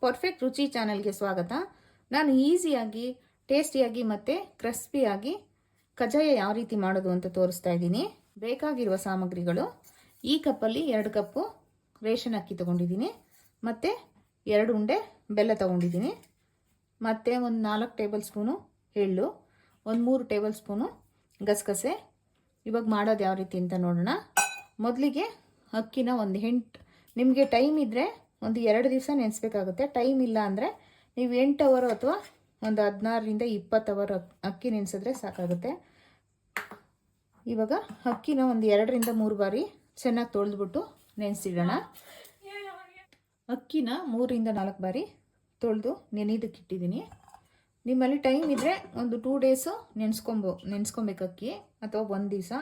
Perfect ರುಚಿ ಚಾನೆಲ್ಗೆ ಸ್ವಾಗತ. ನಾನು ಈಸಿಯಾಗಿ ಟೇಸ್ಟಿಯಾಗಿ ಮತ್ತು ಕ್ರಿಸ್ಪಿಯಾಗಿ ಕಜ್ಜಾಯ ಯಾವ ರೀತಿ ಮಾಡೋದು ಅಂತ ತೋರಿಸ್ತಾ ಇದ್ದೀನಿ. ಬೇಕಾಗಿರುವ ಸಾಮಗ್ರಿಗಳು: ಈ ಕಪ್ಪಲ್ಲಿ 2 ಕಪ್ಪು ರೇಷನ್ ಅಕ್ಕಿ ತೊಗೊಂಡಿದ್ದೀನಿ, ಮತ್ತು 2 ಉಂಡೆ ಬೆಲ್ಲ ತೊಗೊಂಡಿದ್ದೀನಿ, ಮತ್ತು ಒಂದು 4 ಟೇಬಲ್ ಸ್ಪೂನು ಎಳ್ಳು, ಒಂದು 3 ಟೇಬಲ್ ಸ್ಪೂನು ಗಸಗಸೆ. ಇವಾಗ ಮಾಡೋದು ಯಾವ ರೀತಿ ಅಂತ ನೋಡೋಣ. ಮೊದಲಿಗೆ ಅಕ್ಕಿನ ಒಂದು ನಿಮಗೆ ಟೈಮ್ ಇದ್ದರೆ ಒಂದು 2 ದಿವಸ ನೆನೆಸ್ಬೇಕಾಗುತ್ತೆ. ಟೈಮ್ ಇಲ್ಲ ಅಂದರೆ ನೀವು 8 ಅವರ್ ಅಥವಾ ಒಂದು 16ರಿಂದ 20 ಅವರ್ ಅಕ್ಕಿ ನೆನೆಸಿದ್ರೆ ಸಾಕಾಗುತ್ತೆ. ಇವಾಗ ಅಕ್ಕಿನ ಒಂದು 2ರಿಂದ 3 ಬಾರಿ ಚೆನ್ನಾಗಿ ತೊಳೆದ್ಬಿಟ್ಟು ನೆನೆಸಿಡೋಣ. ಅಕ್ಕಿನ 3ರಿಂದ 4 ಬಾರಿ ತೊಳೆದು ನೆನೆಯೋದಕ್ಕಿಟ್ಟಿದ್ದೀನಿ. ನಿಮ್ಮಲ್ಲಿ ಟೈಮ್ ಇದ್ದರೆ ಒಂದು 2 ಡೇಸು ನೆನೆಸ್ಕೊಬೇಕು ಅಕ್ಕಿ, ಅಥವಾ 1 ದಿವಸ.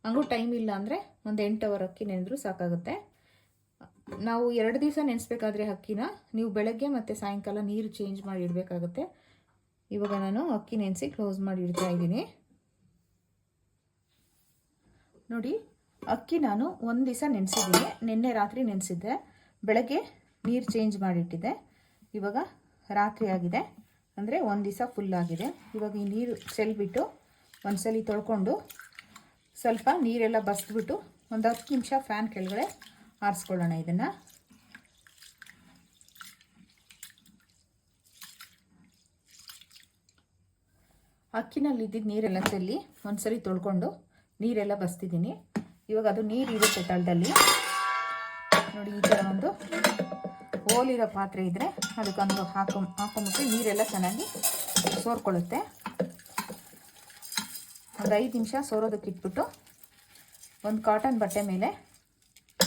ಹಂಗೂ ಟೈಮ್ ಇಲ್ಲ ಅಂದರೆ ಒಂದು 8 ಅವರ್ ಅಕ್ಕಿ ನೆನೆದ್ರೂ ಸಾಕಾಗುತ್ತೆ. ನಾವು 2 ದಿವಸ ನೆನೆಸ್ಬೇಕಾದ್ರೆ ಅಕ್ಕಿನ ನೀವು ಬೆಳಗ್ಗೆ ಮತ್ತು ಸಾಯಂಕಾಲ ನೀರು ಚೇಂಜ್ ಮಾಡಿ ಇಡಬೇಕಾಗುತ್ತೆ. ಇವಾಗ ನಾನು ಅಕ್ಕಿ ನೆನೆಸಿ ಕ್ಲೋಸ್ ಮಾಡಿ ಇಡ್ತಾ ಇದ್ದೀನಿ. ನೋಡಿ, ಅಕ್ಕಿ ನಾನು 1 ದಿವಸ ನೆನೆಸಿದ್ದೀನಿ. ನಿನ್ನೆ ರಾತ್ರಿ ನೆನೆಸಿದ್ದೆ, ಬೆಳಗ್ಗೆ ನೀರು ಚೇಂಜ್ ಮಾಡಿಟ್ಟಿದ್ದೆ. ಇವಾಗ ರಾತ್ರಿ ಆಗಿದೆ ಅಂದರೆ 1 ದಿವಸ ಫುಲ್ ಆಗಿದೆ. ಇವಾಗ ಈ ನೀರು ಚೆಲ್ಬಿಟ್ಟು ಒಂದ್ಸಲಿ ತೊಳ್ಕೊಂಡು ಸ್ವಲ್ಪ ನೀರೆಲ್ಲ ಬಸ್ಬಿಟ್ಟು ಒಂದು 10 ನಿಮಿಷ ಫ್ಯಾನ್ ಕೆಳಗಡೆ ಆರಿಸ್ಕೊಳ್ಳೋಣ. ಇದನ್ನು ಅಕ್ಕಿನಲ್ಲಿದ್ದಿದ್ದು ನೀರೆಲ್ಲ ಚೆಲ್ಲಿ ಒಂದ್ಸರಿ ತೊಳ್ಕೊಂಡು ನೀರೆಲ್ಲ ಬಸ್ತಿದ್ದೀನಿ. ಇವಾಗ ಅದು ನೀರು ಇರುತ್ತೆ ತಳದಲ್ಲಿ. ನೋಡಿ, ಈ ಥರ ಒಂದು ಹೋಲಿರೋ ಪಾತ್ರೆ ಇದ್ದರೆ ಅದಕ್ಕೊಂದು ಹಾಕೊಂಬಿಟ್ಟು ನೀರೆಲ್ಲ ಚೆನ್ನಾಗಿ ಸೋರ್ಕೊಳ್ಳುತ್ತೆ. ಒಂದು 5 ನಿಮಿಷ ಸೋರೋದಕ್ಕೆ ಇಟ್ಬಿಟ್ಟು ಒಂದು ಕಾಟನ್ ಬಟ್ಟೆ ಮೇಲೆ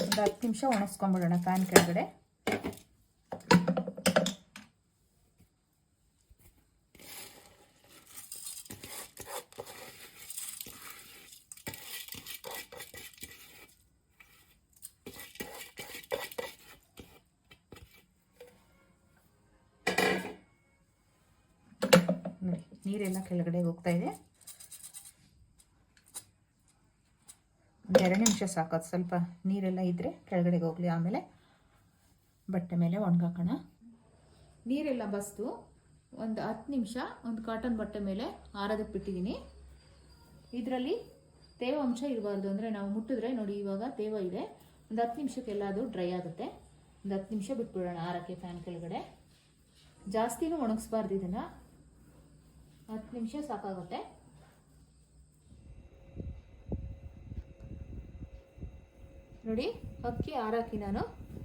ಒಂದು 10 ನಿಮಿಷ ಒಣಗಿಸ್ಕೊಂಡ್ಬಿಡೋಣ ಫ್ಯಾನ್ ಕೆಳಗಡೆ. ನೀರೆಲ್ಲ ಕೆಳಗಡೆ ಹೋಗ್ತಾ ಇದೆ. ಒಂದು 2 ನಿಮಿಷ ಸಾಕೋದು. ಸ್ವಲ್ಪ ನೀರೆಲ್ಲ ಇದ್ದರೆ ಕೆಳಗಡೆಗೆ ಹೋಗಲಿ, ಆಮೇಲೆ ಬಟ್ಟೆ ಮೇಲೆ ಒಣಗಾಕೋಣ. ನೀರೆಲ್ಲ ಬಸ್ತು ಒಂದು 10 ನಿಮಿಷ ಒಂದು ಕಾಟನ್ ಬಟ್ಟೆ ಮೇಲೆ ಆರೋದಕ್ಕೆ ಬಿಟ್ಟಿದ್ದೀನಿ. ಇದರಲ್ಲಿ ತೇವಾಂಶ ಇರಬಾರ್ದು, ಅಂದರೆ ನಾವು ಮುಟ್ಟಿದ್ರೆ ನೋಡಿ ಇವಾಗ ತೇವ ಇದೆ. ಒಂದು 10 ನಿಮಿಷಕ್ಕೆಲ್ಲ ಅದು ಡ್ರೈ ಆಗುತ್ತೆ. ಒಂದು 10 ನಿಮಿಷ ಬಿಟ್ಬಿಡೋಣ ಆರಕ್ಕೆ ಫ್ಯಾನ್ ಕೆಳಗಡೆ. ಜಾಸ್ತಿನೂ ಒಣಗಿಸ್ಬಾರ್ದು, ಇದನ್ನು 10 ನಿಮಿಷ ಸಾಕಾಗುತ್ತೆ. ನೋಡಿ, ಅಕ್ಕಿ ಆರಾಕಿ ನಾನು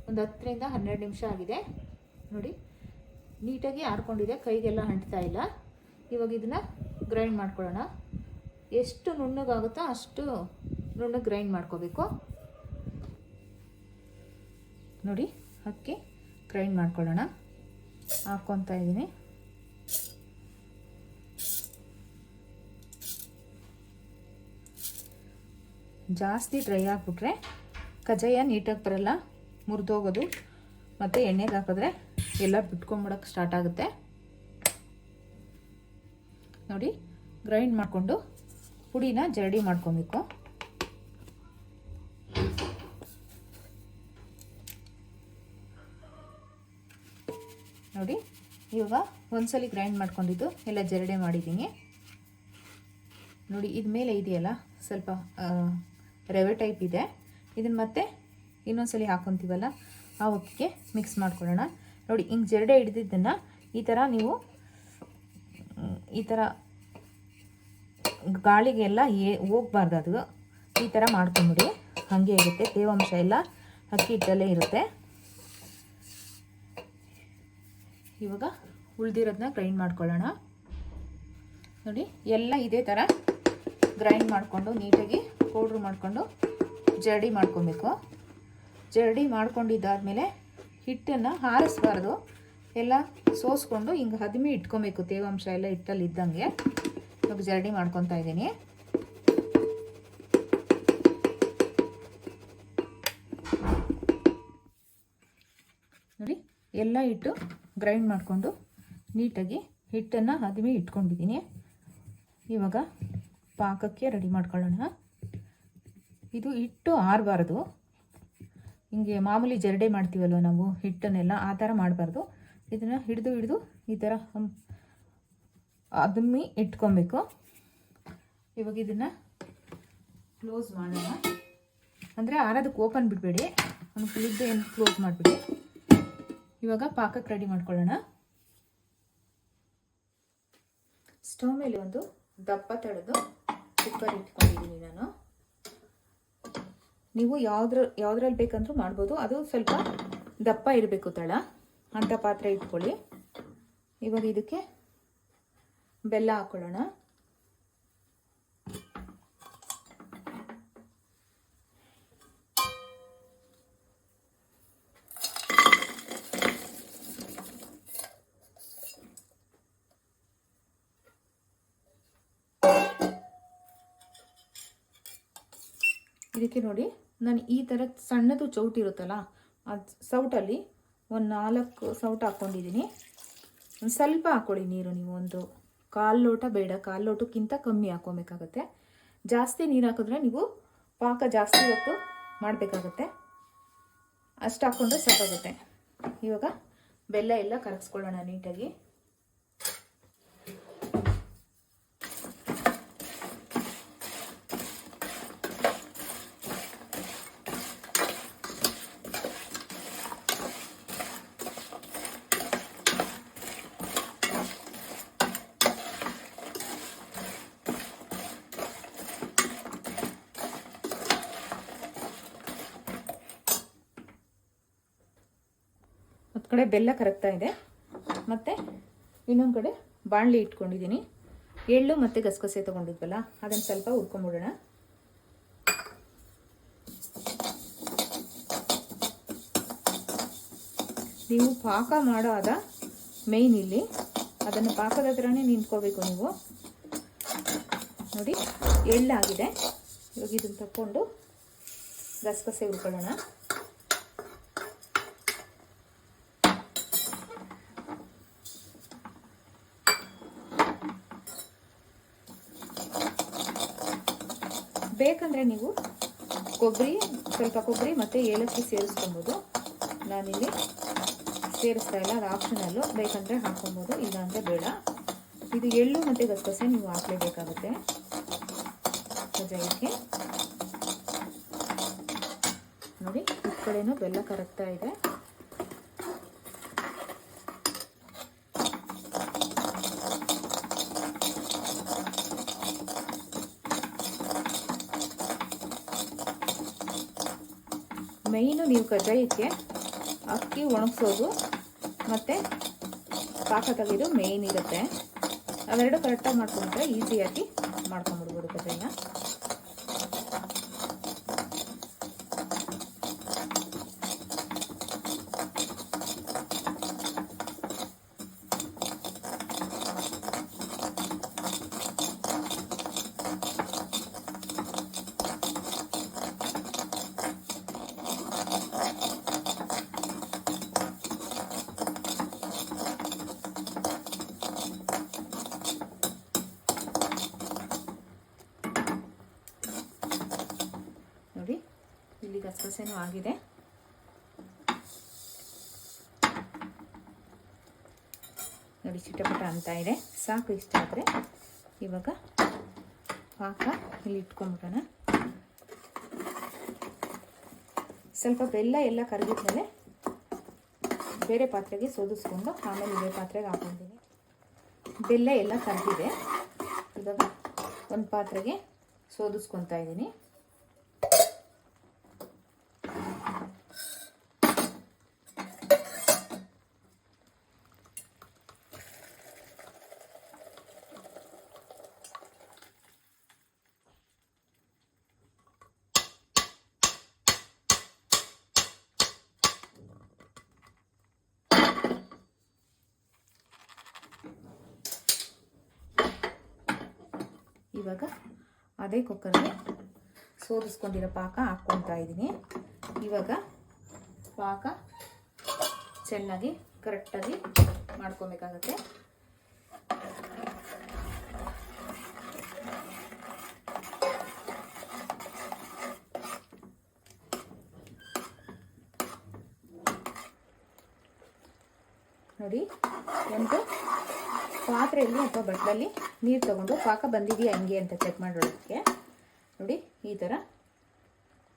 ಒಂದು 10ರಿಂದ 12 ನಿಮಿಷ ಆಗಿದೆ. ನೋಡಿ, ನೀಟಾಗಿ ಆರ್ಕೊಂಡಿದೆ, ಕೈಗೆಲ್ಲ ಅಂಟ್ತಾ ಇಲ್ಲ. ಇವಾಗ ಇದನ್ನು ಗ್ರೈಂಡ್ ಮಾಡ್ಕೊಳ್ಳೋಣ. ಎಷ್ಟು ನುಣ್ಣಗಾಗುತ್ತೋ ಅಷ್ಟು ನುಣ್ಣಗೆ ಗ್ರೈಂಡ್ ಮಾಡ್ಕೋಬೇಕು. ನೋಡಿ, ಅಕ್ಕಿ ಗ್ರೈಂಡ್ ಮಾಡ್ಕೊಳ್ಳೋಣ. ಹಾಕ್ಕೊತಾ ಇದ್ದೀನಿ. ಜಾಸ್ತಿ ಡ್ರೈ ಆಗಿಬಿಟ್ರೆ ಕಜ್ಜಾಯ ನೀಟಾಗಿ ಬರಲ್ಲ, ಮುರಿದೋಗೋದು, ಮತ್ತು ಎಣ್ಣೆಗೆ ಹಾಕಿದ್ರೆ ಎಲ್ಲ ಬಿಟ್ಕೊಂಬಿಡೋಕ್ಕೆ ಸ್ಟಾರ್ಟ್ ಆಗುತ್ತೆ. ನೋಡಿ, ಗ್ರೈಂಡ್ ಮಾಡಿಕೊಂಡು ಪುಡಿನ ಜರಡಿ ಮಾಡ್ಕೊಬೇಕು. ನೋಡಿ, ಇವಾಗ ಒಂದ್ಸಲಿ ಗ್ರೈಂಡ್ ಮಾಡ್ಕೊಂಡಿದ್ದು ಎಲ್ಲ ಜರಡಿ ಮಾಡಿದ್ದೀನಿ. ನೋಡಿ, ಇದು ಮೇಲೆ ಇದೆಯಲ್ಲ ಸ್ವಲ್ಪ ರವೆ ಟೈಪ್ ಇದೆ. ಇದನ್ನು ಮತ್ತೆ ಇನ್ನೊಂದ್ಸಲಿ ಹಾಕ್ಕೊತೀವಲ್ಲ ಆ ಒಟ್ಟಿಗೆ ಮಿಕ್ಸ್ ಮಾಡ್ಕೊಳ್ಳೋಣ. ನೋಡಿ, ಹಿಂಗೆ ಜರಡೆ ಹಿಡಿದಿದ್ದನ್ನು ಈ ಥರ ನೀವು ಈ ಥರ ಗಾಳಿಗೆಲ್ಲ ಹೋಗ್ಬಾರ್ದು, ಅದು ಈ ಥರ ಮಾಡ್ಕೊಂಬಿಡಿ. ಹಾಗೆ ಇರುತ್ತೆ, ತೇವಾಂಶ ಎಲ್ಲ ಅಕ್ಕಿ ಹಿಟ್ಟಲ್ಲೇ ಇರುತ್ತೆ. ಇವಾಗ ಉಳಿದಿರೋದನ್ನ ಗ್ರೈಂಡ್ ಮಾಡ್ಕೊಳ್ಳೋಣ. ನೋಡಿ, ಎಲ್ಲ ಇದೇ ಥರ ಗ್ರೈಂಡ್ ಮಾಡಿಕೊಂಡು ನೀಟಾಗಿ ಪೌಡ್ರ್ ಮಾಡಿಕೊಂಡು ಜರಡಿ ಮಾಡ್ಕೊಬೇಕು. ಜರಡಿ ಮಾಡ್ಕೊಂಡಿದ್ದಾದಮೇಲೆ ಹಿಟ್ಟನ್ನು ಹಾರಿಸ್ಬಾರ್ದು, ಎಲ್ಲ ಸೋಸ್ಕೊಂಡು ಹಿಂಗೆ ಹದಿಮಿ ಇಟ್ಕೊಬೇಕು. ತೇವಾಂಶ ಎಲ್ಲ ಹಿಟ್ಟಲ್ಲಿ ಇದ್ದಂಗೆ. ಇವಾಗ ಜರಡಿ ಮಾಡ್ಕೊತಾ ಇದ್ದೀನಿ. ನೋಡಿ, ಎಲ್ಲ ಹಿಟ್ಟು ಗ್ರೈಂಡ್ ಮಾಡಿಕೊಂಡು ನೀಟಾಗಿ ಹಿಟ್ಟನ್ನು ಹದಿಮಿ ಇಟ್ಕೊಂಡಿದ್ದೀನಿ. ಇವಾಗ ಪಾಕಕ್ಕೆ ರೆಡಿ ಮಾಡ್ಕೊಳ್ಳೋಣ. ಇದು ಹಿಟ್ಟು ಆರಬಾರ್ದು, ಹಿಂಗೆ ಮಾಮೂಲಿ ಜರಡೆ ಮಾಡ್ತೀವಲ್ವ ನಾವು ಹಿಟ್ಟನ್ನೆಲ್ಲ, ಆ ಥರ ಮಾಡಬಾರ್ದು. ಇದನ್ನು ಹಿಡಿದು ಈ ಥರ ಅದಮ್ಮಿ ಇಟ್ಕೊಬೇಕು. ಇವಾಗ ಇದನ್ನು ಕ್ಲೋಸ್ ಮಾಡೋಣ. ಅಂದರೆ ಆರೋದಕ್ಕೆ ಓಪನ್ ಬಿಡಬೇಡಿ, ಒಂದು ಲಿಡ್ ಏನು ಕ್ಲೋಸ್ ಮಾಡಿಬಿಡಿ. ಇವಾಗ ಪಾಕಕ್ಕೆ ರೆಡಿ ಮಾಡ್ಕೊಳ್ಳೋಣ. ಸ್ಟವ್ ಮೇಲೆ ಒಂದು ದಪ್ಪ ತಳೆದು ಕುಕ್ಕರ್ ಇಟ್ಕೊಂಡಿದ್ದೀನಿ ನಾನು. ನೀವು ಯಾವುದ್ರಲ್ಲಿ ಬೇಕಂದ್ರೂ ಮಾಡ್ಬೋದು. ಅದು ಸ್ವಲ್ಪ ದಪ್ಪ ಇರಬೇಕು ತಳ, ಅಂಥ ಪಾತ್ರೆ ಇಟ್ಕೊಳ್ಳಿ. ಇವಾಗ ಇದಕ್ಕೆ ಬೆಲ್ಲ ಹಾಕ್ಕೊಳ್ಳೋಣ. ಇದಕ್ಕೆ ನೋಡಿ, ನಾನು ಈ ಥರ ಸಣ್ಣದು ಚೌಟ್ ಇರುತ್ತಲ್ಲ, ಆ ಸೌಟಲ್ಲಿ ಒಂದು 4 ಸೌಟ್ ಹಾಕ್ಕೊಂಡಿದ್ದೀನಿ. ಒಂದು ಸ್ವಲ್ಪ ಹಾಕ್ಕೊಳ್ಳಿ ನೀರು. ನೀವು ಒಂದು 1/4 ಲೋಟ ಬೇಡ, 1/4 ಲೋಟಕ್ಕಿಂತ ಕಮ್ಮಿ ಹಾಕ್ಕೊಬೇಕಾಗತ್ತೆ. ಜಾಸ್ತಿ ನೀರು ಹಾಕಿದ್ರೆ ನೀವು ಪಾಕ ಜಾಸ್ತಿ ಹೊತ್ತು ಮಾಡಬೇಕಾಗತ್ತೆ. ಅಷ್ಟು ಹಾಕ್ಕೊಂಡ್ರೆ ಸಾಕಾಗುತ್ತೆ. ಇವಾಗ ಬೆಲ್ಲ ಎಲ್ಲ ಕರಗಿಸ್ಕೊಳ್ಳೋಣ ನೀಟಾಗಿ. ಒಂದು ಕಡೆ ಬೆಲ್ಲ ಕರಗ್ತಾ ಇದೆ, ಮತ್ತು ಇನ್ನೊಂದು ಕಡೆ ಬಾಣಲಿ ಇಟ್ಕೊಂಡಿದ್ದೀನಿ. ಎಳ್ಳು ಮತ್ತು ಗಸಗಸೆ ತೊಗೊಂಡಿದ್ವಲ್ಲ, ಅದನ್ನು ಸ್ವಲ್ಪ ಹುರ್ಕೊಂಬಿಡೋಣ. ನೀವು ಪಾಕ ಮಾಡೋ ಮೇಯ್ನ್ ಇಲ್ಲಿ ಅದನ್ನು ಪಾಕದ ಹತ್ರನೇ ನಿಂತ್ಕೋಬೇಕು ನೀವು. ನೋಡಿ, ಎಳ್ಳಾಗಿದೆ. ಇವಾಗ ಇದನ್ನು ತಕ್ಕೊಂಡು ಗಸಗಸೆ ಹುರ್ಕೊಳ್ಳೋಣ. ಬೇಕಂದರೆ ನೀವು ಸ್ವಲ್ಪ ಕೊಬ್ಬರಿ ಮತ್ತು ಏಲಕ್ಕಿ ಸೇರಿಸ್ಕೊಬೋದು. ನಾನಿಲ್ಲಿ ಸೇರಿಸ್ತಾ ಇಲ್ಲ, ಅದು ಆಪ್ಷನಲ್ಲು. ಬೇಕಂದರೆ ಹಾಕ್ಕೊಬೋದು, ಇಲ್ಲಾಂದರೆ ಬೇಡ. ಇದು ಎಳ್ಳು ಮತ್ತು ಗಸಗಸೆ ನೀವು ಹಾಕಲೇಬೇಕಾಗುತ್ತೆ ಕಜ್ಜಾಯಕ್ಕೆ. ನೋಡಿ, ಈ ಕಡೆನೂ ಬೆಲ್ಲ ಕರಗ್ತಾ ಇದೆ. ಮೈನು ನೀವು ಕಜ್ಜಾಯಕ್ಕೆ ಅಕ್ಕಿ ಒಣಗಿಸೋದು ಮತ್ತು ಪಾಕ ತೆಗೆದು ಮೇಯ್ನ್ ಇರುತ್ತೆ. ಅವೆರಡು ಕರೆಕ್ಟಾಗಿ ಮಾಡ್ಕೊಂಡ್ರೆ ಈಸಿಯಾಗಿ ಮಾಡ್ಕೊಂಬಿಡ್ಬೋದು ಕಜ್ಜಾಯನ. ನೋಡಿ, ಇಲ್ಲಿ ಗಸಗಸೆನೂ ಆಗಿದೆ. ನೋಡಿ, ಚಿಟಪಟ ಅಂತ ಇದೆ. ಸಾಕು, ಇಷ್ಟ ಆದರೆ ಇವಾಗ ಪಾಕ ಇಲ್ಲಿ ಇಟ್ಕೊಂಡ್ಬಿಡೋಣ. ಸ್ವಲ್ಪ ಬೆಲ್ಲ ಎಲ್ಲ ಕರಗಿದ್ಮೇಲೆ ಬೇರೆ ಪಾತ್ರೆಗೆ ಸೋದಿಸ್ಕೊಂಡು ಆಮೇಲೆ ಇದೇ ಪಾತ್ರೆಗೆ ಹಾಕೊಂಡಿದ್ದೀನಿ. ಬೆಲ್ಲ ಎಲ್ಲ ಕರಗಿದೆ. ಇವಾಗ ಒಂದು ಪಾತ್ರೆಗೆ ಸೋದಿಸ್ಕೊತಾ ಇದ್ದೀನಿ. ಇವಾಗ ಅದೇ ಕುಕ್ಕರ್ಗೆ ಸೋದಿಸ್ಕೊಂಡಿರೋ ಪಾಕ ಹಾಕ್ಕೊತಾ ಇದ್ದೀನಿ. ಇವಾಗ ಪಾಕ ಚೆನ್ನಾಗಿ ಕರೆಕ್ಟಾಗಿ ಮಾಡ್ಕೊಬೇಕಾಗತ್ತೆ. ನೋಡಿ, ಒಂದು ಪಾತ್ರೆಯಲ್ಲಿ ಅಥವಾ ಬಟ್ಲಲ್ಲಿ ನೀರು ತೊಗೊಂಡು ಪಾಕ ಬಂದಿದೆಯಾ ಹಂಗೆ ಅಂತ ಚೆಕ್ ಮಾಡೋದಕ್ಕೆ ನೋಡಿ, ಈ ಥರ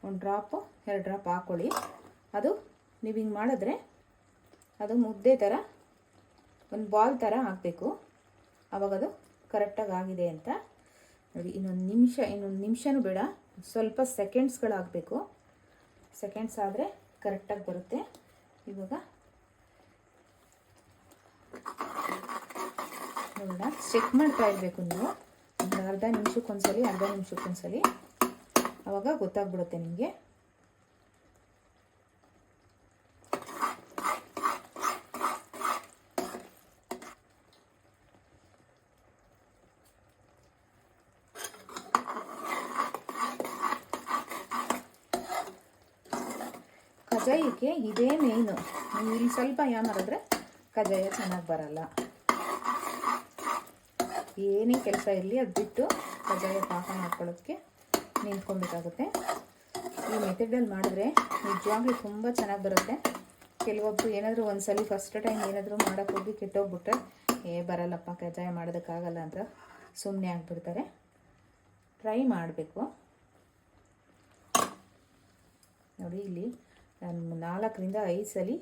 1 ಡ್ರಾಪು 2 ಡ್ರಾಪ್ ಹಾಕ್ಕೊಳ್ಳಿ. ಅದು ನೀವು ಹಿಂಗೆ ಮಾಡಿದ್ರೆ ಅದು ಮುದ್ದೆ ಥರ ಒಂದು ಬಾಲ್ ಥರ ಹಾಕಬೇಕು. ಆವಾಗ ಅದು ಕರೆಕ್ಟಾಗಿ ಆಗಿದೆ ಅಂತ ನೋಡಿ. ಇನ್ನೊಂದು ನಿಮಿಷನೂ ಬೇಡ, ಸ್ವಲ್ಪ ಸೆಕೆಂಡ್ಸ್ಗಳಾಗಬೇಕು. ಸೆಕೆಂಡ್ಸ್ ಆದರೆ ಕರೆಕ್ಟಾಗಿ ಬರುತ್ತೆ. ಇವಾಗ ನೋಡೋಣ, ಚೆಕ್ ಮಾಡ್ತಾ ಇರಬೇಕು ನೀವು. ಒಂದು ಅರ್ಧ ನಿಮಿಷಕ್ಕೊಂದ್ಸಲಿ ಆವಾಗ ಗೊತ್ತಾಗ್ಬಿಡುತ್ತೆ ನಿಮಗೆ. ಕಜಾಯಕ್ಕೆ ಇದೇ ಮೇಯ್ನು. ನೀವು ಇಲ್ಲಿ ಸ್ವಲ್ಪ ಮಾಡಿದ್ರೆ ಕಜಾಯ ಚೆನ್ನಾಗಿ ಬರಲ್ಲ. ಏನೇ ಕೆಲಸ ಇರಲಿ ಅದು ಬಿಟ್ಟು ಕಜಾಯ ಪಾಕ ಮಾಡ್ಕೊಳ್ಳೋಕ್ಕೆ ನಿಂತ್ಕೊಬೇಕಾಗುತ್ತೆ. ಈ ಮೆಥಡಲ್ಲಿ ಮಾಡಿದ್ರೆ ನಿಜವಾಗ್ಲೂ ತುಂಬ ಚೆನ್ನಾಗಿ ಬರುತ್ತೆ. ಕೆಲವೊಬ್ಬರು ಏನಾದರೂ ಒಂದ್ಸಲಿ ಫಸ್ಟ್ ಟೈಮ್ ಏನಾದರೂ ಮಾಡೋಕ್ಕೆ ಹೋಗಿ ಕೆಟ್ಟೋಗ್ಬಿಟ್ರೆ ಬರಲ್ಲಪ್ಪ ಕಜಾಯ ಮಾಡೋದಕ್ಕಾಗಲ್ಲ ಅಂತ ಸುಮ್ಮನೆ ಆಗಿಬಿಡ್ತಾರೆ. ಟ್ರೈ ಮಾಡಬೇಕು. ನೋಡಿ, ಇಲ್ಲಿ ನಾನು 4ರಿಂದ 5 ಸಲ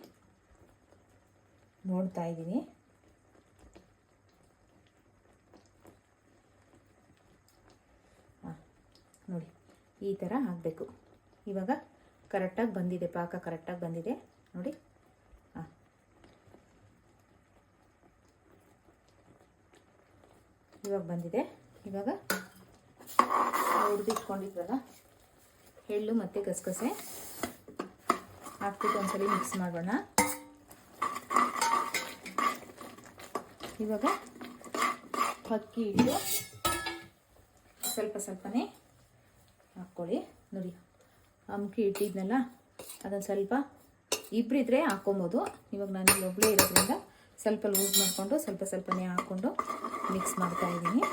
ನೋಡ್ತಾ ಇದ್ದೀನಿ. ನೋಡಿ, ಈ ಥರ ಆಗಬೇಕು. ಇವಾಗ ಕರೆಕ್ಟಾಗಿ ಬಂದಿದೆ, ಪಾಕ ಕರೆಕ್ಟಾಗಿ ಬಂದಿದೆ ನೋಡಿ. ಇವಾಗ ಬಂದಿದೆ. ಇವಾಗ ಹುರಿದಿಟ್ಕೊಂಡಿದ್ವಲ್ಲ ಎಳ್ಳು ಮತ್ತು ಗಸಗಸೆ ಹಾಕ್ಬಿಟ್ಟು ಒಂದ್ಸಲಿ ಮಿಕ್ಸ್ ಮಾಡೋಣ. ಇವಾಗ ಅಕ್ಕಿ ಹಿಟ್ಟು ಸ್ವಲ್ಪನೇ ಹಾಕ್ಕೊಳ್ಳಿ. ನೋಡಿ, ಅಕ್ಕಿ ಹಿಟ್ಟಿದ್ನಲ್ಲ ಅದನ್ನು ಸ್ವಲ್ಪ ಇಬ್ಬರಿದ್ರೆ ಹಾಕ್ಕೊಬೋದು. ಇವಾಗ ನಾನು ಇಲ್ಲಿ ಒಬ್ಬಳೇ ಇರೋದ್ರಿಂದ ಸ್ವಲ್ಪ ಲೂಸ್ ಮಾಡಿಕೊಂಡು ಸ್ವಲ್ಪನೇ ಹಾಕ್ಕೊಂಡು ಮಿಕ್ಸ್ ಮಾಡ್ತಾ ಇದ್ದೀನಿ.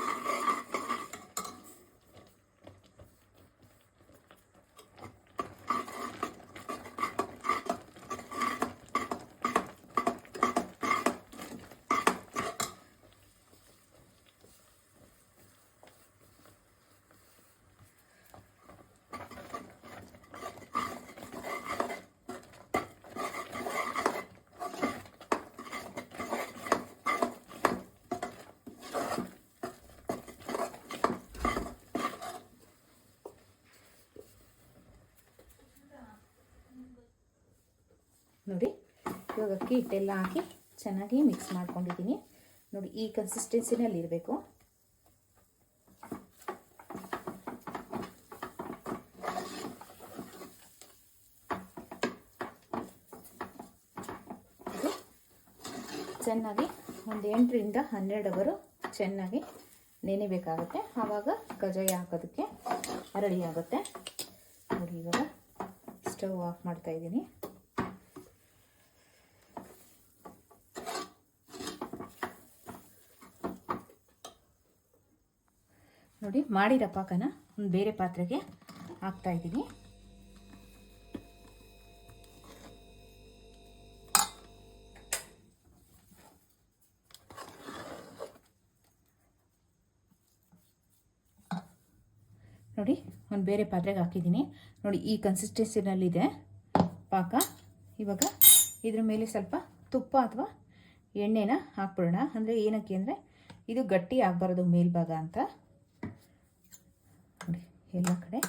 ನೋಡಿ, ಇವಾಗ ಅಕ್ಕಿ ಹಿಟ್ಟೆಲ್ಲ ಹಾಕಿ ಚೆನ್ನಾಗಿ ಮಿಕ್ಸ್ ಮಾಡ್ಕೊಂಡಿದ್ದೀನಿ. ನೋಡಿ, ಈ ಕನ್ಸಿಸ್ಟೆನ್ಸಿನಲ್ಲಿ ಇರಬೇಕು. ಚೆನ್ನಾಗಿ ಒಂದು 8ರಿಂದ 12 ಅವರು ಚೆನ್ನಾಗಿ ನೆನೆಬೇಕಾಗುತ್ತೆ. ಆವಾಗ ಕಜಾಯ ಹಾಕೋದಕ್ಕೆ ರೆಡಿ ಆಗುತ್ತೆ. ನೋಡಿ, ಇವಾಗ ಸ್ಟವ್ ಆಫ್ ಮಾಡ್ತಾ ಇದ್ದೀನಿ. ನೋಡಿ, ಮಾಡಿರೋ ಪಾಕನ ಒಂದು ಬೇರೆ ಪಾತ್ರೆಗೆ ಹಾಕ್ತಾ ಇದ್ದೀನಿ. ನೋಡಿ, ಒಂದು ಬೇರೆ ಪಾತ್ರೆಗೆ ಹಾಕಿದ್ದೀನಿ. ನೋಡಿ, ಈ ಕನ್ಸಿಸ್ಟೆನ್ಸಿನಲ್ಲಿದೆ ಪಾಕ. ಇವಾಗ ಇದ್ರ ಮೇಲೆ ಸ್ವಲ್ಪ ತುಪ್ಪ ಅಥವಾ ಎಣ್ಣೆನ ಹಾಕ್ಬಿಡೋಣ. ಅಂದರೆ ಏನಕ್ಕೆ ಅಂದರೆ ಇದು ಗಟ್ಟಿ ಆಗಬಾರ್ದು ಮೇಲ್ಭಾಗ ಅಂತ. ನೋಡಿ, ಎಲ್ಲ ಕಡೆ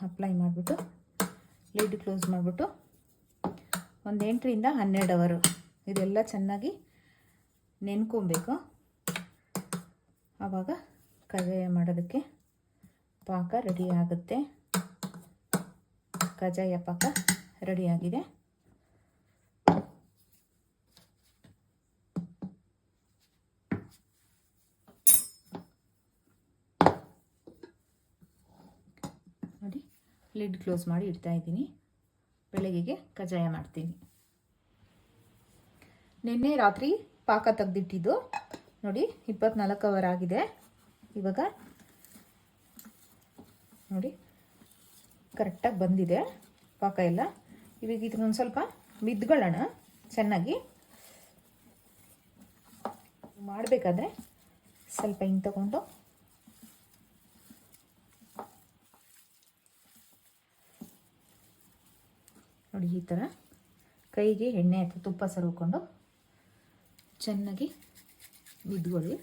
ಅಪ್ಲೈ ಮಾಡಿಬಿಟ್ಟು ಲಿಡ್ ಕ್ಲೋಸ್ ಮಾಡಿಬಿಟ್ಟು ಒಂದು 8ರಿಂದ 12 ಅವರು ಇದೆಲ್ಲ ಚೆನ್ನಾಗಿ ನೆನ್ಕೊಬೇಕು. ಆವಾಗ ಕಜಾಯ ಮಾಡೋದಕ್ಕೆ ಪಾಕ ರೆಡಿ ಆಗುತ್ತೆ. ಕಜಾಯ ಪಾಕ ರೆಡಿಯಾಗಿದೆ. ನೋಡಿ, ಲಿಡ್ ಕ್ಲೋಸ್ ಮಾಡಿ ಇಡ್ತಾ ಇದ್ದೀನಿ. ಬೆಳಗ್ಗೆಗೆ ಕಜಾಯ ಮಾಡ್ತೀನಿ. ನಿನ್ನೆ ರಾತ್ರಿ ಪಾಕ ತೆಗೆದಿಟ್ಟಿದ್ದು ನೋಡಿ 24 ಅವರ್ ಆಗಿದೆ. ಇವಾಗ ನೋಡಿ ಕರೆಕ್ಟಾಗಿ ಬಂದಿದೆ ಪಾಕ ಎಲ್ಲ. ಇವಾಗ ಇದನ್ನೊಂದು ಸ್ವಲ್ಪ ಮಿದ್ಕೊಳ್ಳೋಣ ಚೆನ್ನಾಗಿ. ಮಾಡಬೇಕಾದ್ರೆ ಸ್ವಲ್ಪ ಹಿಂಗೆ ತಗೊಂಡು ನೋಡಿ ಈ ಥರ ಕೈಗೆ ಎಣ್ಣೆ ಅಥವಾ ತುಪ್ಪ ಸವರ್ಕೊಂಡು ಚೆನ್ನಾಗಿ ಬಿದ್ಕೊಳ್ಳಿ.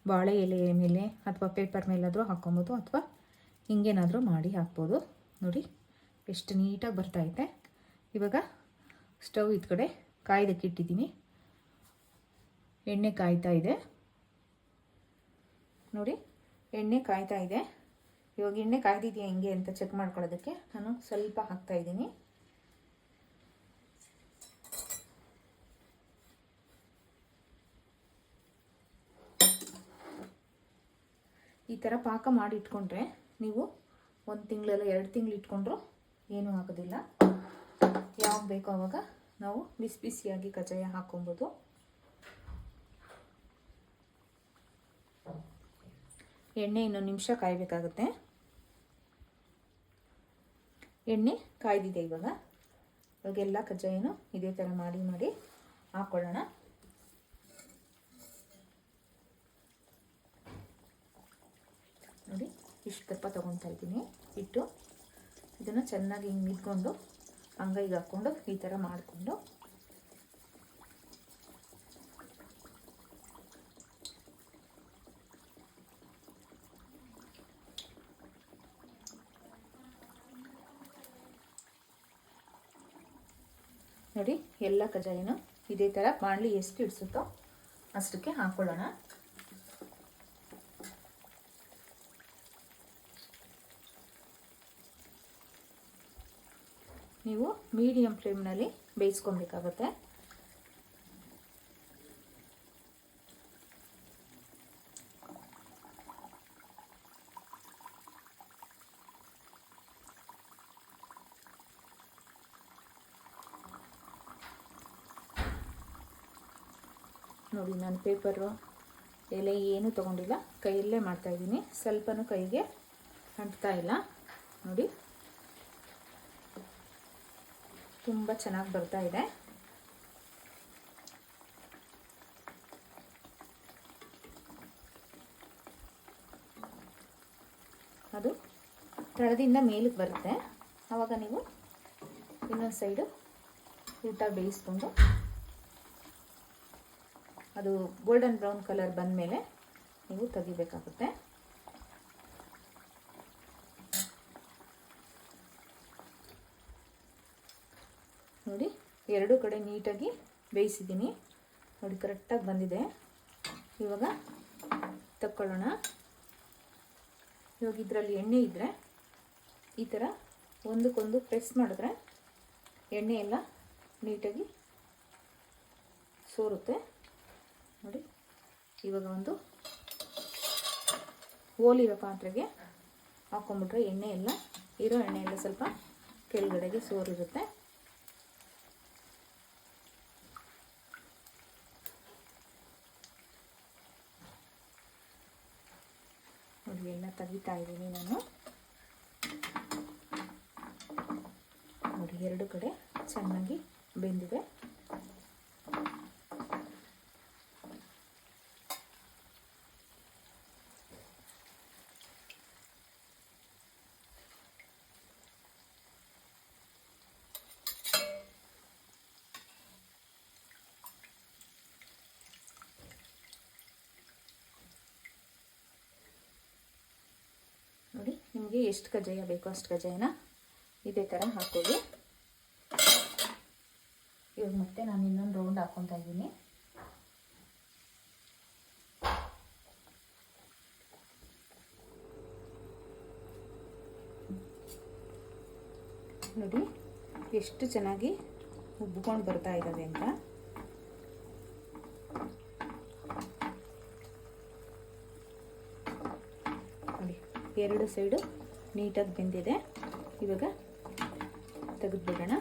ಬಾಳೆ ಎಲೆ ಮೇಲೆ ಅಥವಾ ಪೇಪರ್ ಮೇಲಾದರೂ ಹಾಕ್ಕೊಬೋದು ಅಥವಾ ಹಿಂಗೇನಾದರೂ ಮಾಡಿ ಹಾಕ್ಬೋದು. ನೋಡಿ ಎಷ್ಟು ನೀಟಾಗಿ ಬರ್ತೈತೆ. ಇವಾಗ ಸ್ಟವ್ ಈ ಕಡೆ ಕಾಯ್ದಕ್ಕೆ ಇಟ್ಟಿದ್ದೀನಿ. ಎಣ್ಣೆ ಕಾಯ್ತಾ ಇದೆ ನೋಡಿ, ಎಣ್ಣೆ ಕಾಯ್ತಾ ಇದೆ. ಇವಾಗ ಎಣ್ಣೆ ಕಾಯ್ದಿದೆಯಾ ಹೆಂಗೆ ಅಂತ ಚೆಕ್ ಮಾಡ್ಕೊಳ್ಳೋದಕ್ಕೆ ನಾನು ಸ್ವಲ್ಪ ಹಾಕ್ತಾ ಇದ್ದೀನಿ. ಈ ಥರ ಪಾಕ ಮಾಡಿ ಇಟ್ಕೊಂಡ್ರೆ ನೀವು 1 ತಿಂಗಳಲ್ಲ 2 ತಿಂಗಳು ಇಟ್ಕೊಂಡ್ರು ಏನೂ ಆಗೋದಿಲ್ಲ. ಯಾವಾಗ ಬೇಕೋ ಆವಾಗ ನಾವು ಬಿಸಿ ಬಿಸಿಯಾಗಿ ಕಜ್ಜಾಯ ಹಾಕ್ಕೊಬೋದು. ಎಣ್ಣೆ ಇನ್ನೊಂದು ನಿಮಿಷ ಕಾಯಬೇಕಾಗುತ್ತೆ. ಎಣ್ಣೆ ಕಾಯ್ದಿದೆ. ಇವಾಗೆಲ್ಲ ಕಜ್ಜಾಯನೂ ಇದೇ ಥರ ಮಾಡಿ ಮಾಡಿ ಹಾಕ್ಕೊಳ್ಳೋಣ. ನೋಡಿ ಇಷ್ಟು ದಪ್ಪ ತೊಗೊತಾ ಇದ್ದೀನಿ ಇಟ್ಟು ಇದನ್ನು ಚೆನ್ನಾಗಿ ಹಿಂಗೆ ಮಿದ್ಕೊಂಡು ಅಂಗೈಗೆ ಹಾಕ್ಕೊಂಡು ಈ ಥರ ಮಾಡಿಕೊಂಡು ನೋಡಿ ಎಲ್ಲ ಕಜ್ಜಾಯನೂ ಇದೇ ಥರ ಬಾಣಲಿ ಎಷ್ಟು ಇಡಿಸುತ್ತೋ ಅಷ್ಟಕ್ಕೆ ಹಾಕ್ಕೊಳ್ಳೋಣ. ನೀವು ಮೀಡಿಯಂ ಫ್ಲೇಮ್ನಲ್ಲಿ ಬೇಯಿಸ್ಕೊಬೇಕಾಗುತ್ತೆ. ನೋಡಿ ನಾನು ಪೇಪರು ಎಲೆ ಏನೂ ತೊಗೊಂಡಿಲ್ಲ, ಕೈಯಲ್ಲೇ ಮಾಡ್ತಾಯಿದ್ದೀನಿ. ಸ್ವಲ್ಪನೂ ಕೈಗೆ ಅಂಟ್ತಾ ಇಲ್ಲ. ನೋಡಿ ತುಂಬ ಚೆನ್ನಾಗಿ ಬರ್ತಾ ಇದೆ. ಅದು ತಳದಿಂದ ಮೇಲಕ್ಕೆ ಬರುತ್ತೆ. ಆವಾಗ ನೀವು ಇನ್ನೊಂದು ಸೈಡು ಊಟ ಬೇಯಿಸ್ಕೊಂಡು ಅದು ಗೋಲ್ಡನ್ ಬ್ರೌನ್ ಕಲರ್ ಬಂದಮೇಲೆ ನೀವು ತೆಗಿಬೇಕಾಗುತ್ತೆ. ನೋಡಿ ಎರಡೂ ಕಡೆ ನೀಟಾಗಿ ಬೇಯಿಸಿದ್ದೀನಿ. ನೋಡಿ ಕರೆಕ್ಟಾಗಿ ಬಂದಿದೆ. ಇವಾಗ ತಕ್ಕೊಳ್ಳೋಣ. ಇವಾಗ ಇದರಲ್ಲಿ ಎಣ್ಣೆ ಇದ್ದರೆ ಈ ಥರ ಒಂದಕ್ಕೊಂದು ಪ್ರೆಸ್ ಮಾಡಿದ್ರೆ ಎಣ್ಣೆ ಎಲ್ಲ ನೀಟಾಗಿ ಸೋರುತ್ತೆ. ನೋಡಿ ಇವಾಗ ಒಂದು ಓಲಿರೋ ಪಾತ್ರೆಗೆ ಹಾಕ್ಕೊಂಬಿಟ್ರೆ ಎಣ್ಣೆ ಎಲ್ಲ ಸ್ವಲ್ಪ ಕೆಳಗಡೆಗೆ ಸೋರಿರುತ್ತೆ. ನೋಡಿ ಎಲ್ಲ ತೆಗಿತಾ ಇದ್ದೀನಿ ನಾನು. ನೋಡಿ ಎರಡು ಕಡೆ ಚೆನ್ನಾಗಿ ಬೆಂದಿದೆ. ನೋಡಿ ನಿಮಗೆ ಎಷ್ಟು ಕಜ್ಜಾಯ ಬೇಕೋ ಅಷ್ಟು ಕಜ್ಜಾಯನ ಇದೇ ಥರ ಹಾಕ್ಕೊಳ್ಳಿ. ಇವಾಗ ಮತ್ತೆ ನಾನು ಇನ್ನೊಂದು ರೌಂಡ್ ಹಾಕ್ಕೊತಾ ಇದ್ದೀನಿ. ನೋಡಿ ಎಷ್ಟು ಚೆನ್ನಾಗಿ ಉಬ್ಬಿಕೊಂಡು ಬರ್ತಾ ಇದ್ದಾವೆ ಅಂತ. ನೋಡಿ ಎರಡು ಸೈಡು ನೀಟಾಗಿ ಬೆಂದಿದೆ. ಇವಾಗ ತೆಗೆದುಬಿಡೋಣ.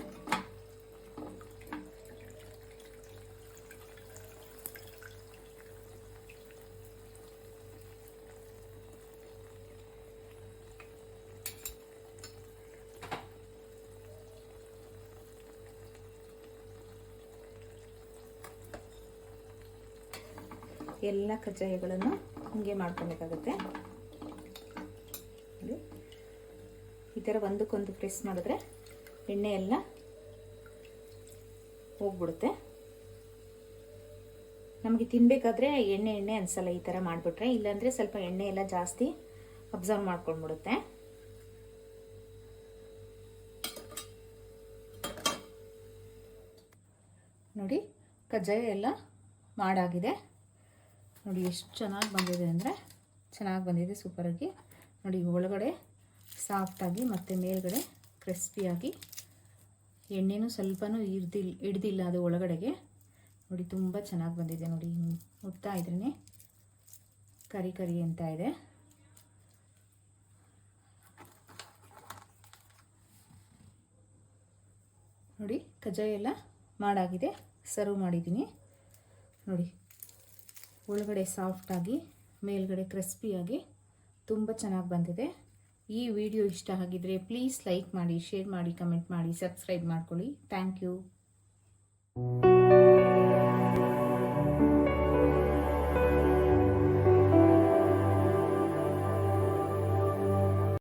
ಎಲ್ಲ ಕಜ್ಜಾಯಗಳನ್ನು ಹೀಗೆ ಮಾಡ್ಕೊಬೇಕಾಗುತ್ತೆ. ನೋಡಿ, ಈ ಥರ ಒಂದಕ್ಕೊಂದು ಪ್ರೆಸ್ ಮಾಡಿದ್ರೆ ಎಣ್ಣೆ ಎಲ್ಲ ಹೋಗ್ಬಿಡುತ್ತೆ. ನಮಗೆ ತಿನ್ನಬೇಕಾದ್ರೆ ಎಣ್ಣೆ ಅನಿಸಲ್ಲ ಈ ಥರ ಮಾಡಿಬಿಟ್ರೆ, ಇಲ್ಲಾಂದರೆ ಸ್ವಲ್ಪ ಎಣ್ಣೆ ಎಲ್ಲ ಜಾಸ್ತಿ ಅಬ್ಸರ್ವ್ ಮಾಡ್ಕೊಂಡ್ಬಿಡುತ್ತೆ. ನೋಡಿ, ಕಜ್ಜಾಯ ಎಲ್ಲ ಮಾಡಾಗಿದೆ. ನೋಡಿ ಎಷ್ಟು ಚೆನ್ನಾಗಿ ಬಂದಿದೆ ಅಂದರೆ ಚೆನ್ನಾಗಿ ಬಂದಿದೆ, ಸೂಪರಾಗಿ. ನೋಡಿ, ಒಳಗಡೆ ಸಾಫ್ಟಾಗಿ ಮತ್ತು ಮೇಲ್ಗಡೆ ಕ್ರಿಸ್ಪಿಯಾಗಿ, ಎಣ್ಣೆನೂ ಸ್ವಲ್ಪನೂ ಹಿಡ್ದಿಲ್ಲ ಅದು ಒಳಗಡೆಗೆ. ನೋಡಿ, ತುಂಬ ಚೆನ್ನಾಗಿ ಬಂದಿದೆ. ನೋಡಿ, ಮುಟ್ತಾ ಇದ್ರೇ ಕರಿ ಕರಿ ಅಂತ ಇದೆ. ನೋಡಿ, ಕಜ್ಜಾಯ ಎಲ್ಲ ಮಾಡಾಗಿದೆ, ಸರ್ವ್ ಮಾಡಿದ್ದೀನಿ. ನೋಡಿ, ಒಳಗಡೆ ಸಾಫ್ಟಾಗಿ ಮೇಲ್ಗಡೆ ಕ್ರಿಸ್ಪಿಯಾಗಿ ತುಂಬ ಚೆನ್ನಾಗಿ ಬಂದಿದೆ. ಈ ವಿಡಿಯೋ ಇಷ್ಟ ಆಗಿದ್ರೆ ಪ್ಲೀಸ್ ಲೈಕ್ ಮಾಡಿ, ಶೇರ್ ಮಾಡಿ, ಕಮೆಂಟ್ ಮಾಡಿ, ಸಬ್ಸ್ಕ್ರೈಬ್ ಮಾಡ್ಕೊಳ್ಳಿ. Thank you.